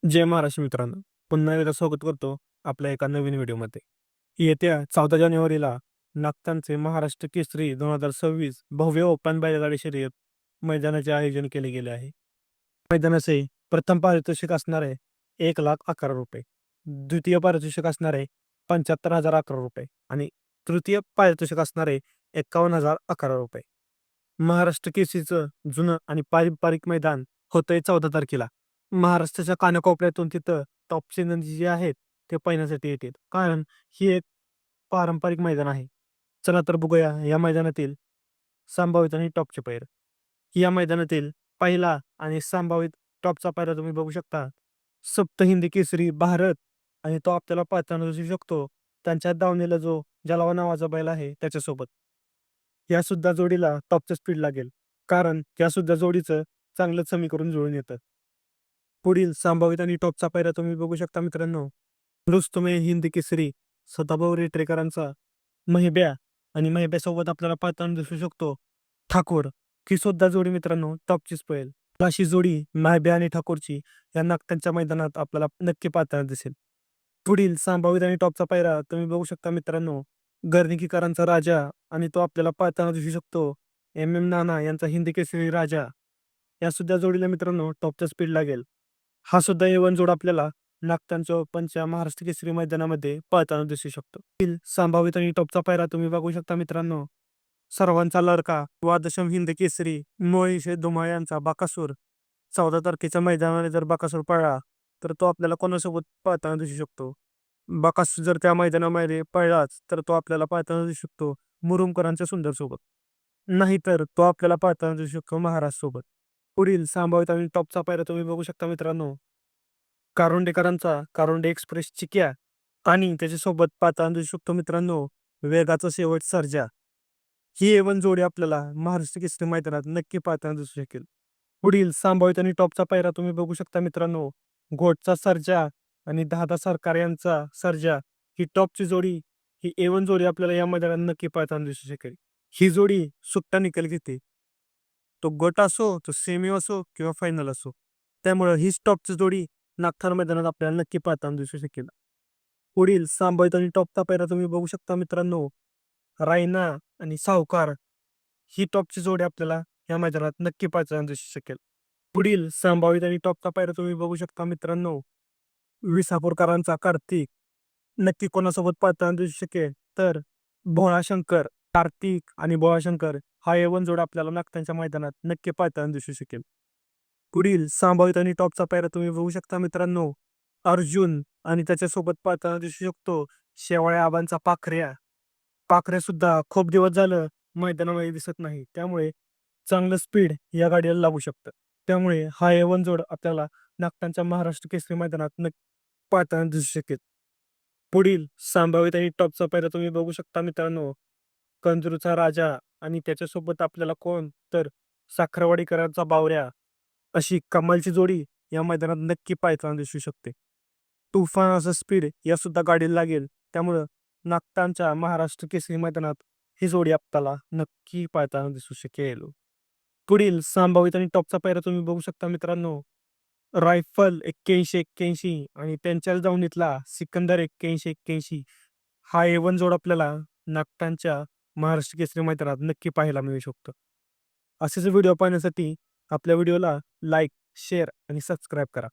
जय महाराष्ट्र मित्रांनो, पुन्हा एकदा स्वागत करतो आपल्या एका नवीन व्हिडिओमध्ये. येत्या 14 जानेवारीला नागटांचे महाराष्ट्र केसरी 2026 भव्य ओपन बैलगाडी शर्यत मैदानाचे आयोजन केले गेले आहे. मैदानाचे प्रथम पारितोषिक असणारे ₹1,11,000, द्वितीय पारितोषिक असणारे ₹75,011 आणि तृतीय पारितोषिक असणारे ₹51,011. महाराष्ट्र केसरीचं जुनं आणि पारंपरिक मैदान होतंय 14 तारखेला. महाराष्ट्राच्या कानाकोपऱ्यातून तिथं टॉपचे नंदी जे आहेत ते पाहण्यासाठी येतात, कारण ही एक पारंपरिक मैदान आहे. चला तर बघूया या मैदानातील संभावित आणि टॉपचे पैर. या मैदानातील पहिला आणि संभावित टॉपचा पायरा तुम्ही बघू शकता. सप्तहिंदी केसरी भारत आणि तो आपल्याला पाहताना दिसू शकतो त्यांच्या दावणीला जो जलावा नावाचा बैल आहे त्याच्यासोबत. या सुद्धा जोडीला टॉपचं स्पीड लागेल, कारण त्या सुद्धा जोडीचं चांगलं समीकरण जुळून येतं. पुढील संभावित आणि टॉपचा पायरा तुम्ही बघू शकता मित्रांनो. रुस्तुमे हिंद केसरी सदाभाऊ रेटरेकरांचा महिब्या आणि महिब्यासोबत आपल्याला पाहताना दिसू शकतो ठाकूर. ही सुद्धा जोडी मित्रांनो टॉपचीच पळेल. अशी जोडी महिब्या आणि ठाकूरची या नागटांच्या मैदानात आपल्याला नक्की पाहताना दिसेल. पुढील संभावित आणि टॉपचा पायरा तुम्ही बघू शकता मित्रांनो. गर्णिकीकरांचा राजा आणि तो आपल्याला पाहताना दिसू शकतो एम नाना यांचा हिंदी केसरी राजा. या सुद्धा जोडीला मित्रांनो टॉपचा स्पीड लागेल. हा सुद्धा A1 जोड आपल्याला नागटांच्या ओपनच्या महाराष्ट्र केसरी मैदानामध्ये पळताना दिसू शकतो. पुढील संभावित आणि टॉपचा पायरा तुम्ही बघू शकता मित्रांनो. सर्वांचा लडका द्वादशम हिंद केसरी मोहिशे धुमाळ यांचा बाकासूर. 14 तारखेच्या मैदानामध्ये जर बाकासूर पळला तर तो आपल्याला कोणासोबत पळताना दिसू शकतो. बाकासूर जर त्या मैदानामध्ये पळलाच तर तो आपल्याला पळताना दिसू शकतो मुरुमकरांच्या सुंदर सोबत. नाहीतर तो आपल्याला पळताना दिसू शकतो महाराज सोबत. पुढील संभावित आणि टॉपचा पायरा तुम्ही बघू शकता मित्रांनो. कारुंडेकरांचा कारुंडे एक्सप्रेस चिक्या आणि त्याच्यासोबत पाहताना दिसू शकतो मित्रांनो वेगाचा शेवट सर्जा. ही A1 जोडी आपल्याला महाराष्ट्र केसरी मैदानात नक्की पाहताना दिसू शकेल. पुढील संभावित आणि टॉपचा पायरा तुम्ही बघू शकता मित्रांनो. घोटचा सर्जा आणि दादा सरकार यांचा सर्जा. ही टॉपची जोडी, ही A1 जोडी आपल्याला या मैदानात नक्की पाहताना दिसू शकेल. ही जोडी सुट्टा निकाल घेते, तो गट असो, तो सेमी असो किंवा फायनल असो. त्यामुळे ही टॉपची जोडी नागठाण मैदानात आपल्याला नक्की पाहताना दिसू शकेल. पुढील संभावित आणि टॉपचा पायरा तुम्ही बघू शकता मित्रांनो. रायना आणि सावकार. ही टॉपची जोडी आपल्याला या मैदानात नक्की पाहताना दिसू शकेल. पुढील संभावित आणि टॉपचा पायरा तुम्ही बघू शकता मित्रांनो. विसापूरकरांचा कार्तिक नक्की कोणासोबत पाहताना दिसू शकेल तर भोळाशंकर. कार्तिक आणि भोळाशंकर हा A1 जोड आपल्याला नागटांच्या मैदानात नक्की पाहताना दिसू शकेल. पुढील संभावित आणि टॉपचा पायरा तुम्ही बघू शकता मित्रांनो. अर्जुन आणि त्याच्यासोबत पाहताना दिसू शकतो शेवाळ्या आबांचा पाखऱ्या. पाखऱ्या सुद्धा खूप दिवस झालं मैदानामध्ये दिसत नाही, त्यामुळे चांगलं स्पीड या गाडीला लागू शकतं. त्यामुळे हा A1 जोड आपल्याला नागटांच्या महाराष्ट्र केसरी मैदानात पाहताना दिसू शकेल. पुढील संभावित आणि टॉपचा पायरा तुम्ही बघू शकता मित्रांनो. कंजरूचा राजा आणि त्याच्यासोबत आपल्याला कोण तर साखरवाडीकरांचा बावऱ्या. अशी कमालची जोडी या मैदानात नक्की पाहताना दिसू शकते. तुफान असं स्पीड या सुद्धा गाडीला लागेल, त्यामुळं नागटांच्या महाराष्ट्र केसरी मैदानात ही जोडी आपल्याला नक्की पाहताना दिसू शकेल. पुढील संभावित आणि टॉपचा पायरा तुम्ही बघू शकता मित्रांनो. रायफल 8181 आणि त्यांच्याच दावणीतला सिकंदर 8181. हा A1 जोड आपल्याला नागटांच्या महाराष्ट्र केसरी मैदानात नक्की पाहायला मिळू शकतो. असेच व्हिडिओ पाहण्यासाठी आपल्या व्हिडिओला लाईक, शेअर आणि सबस्क्राईब करा.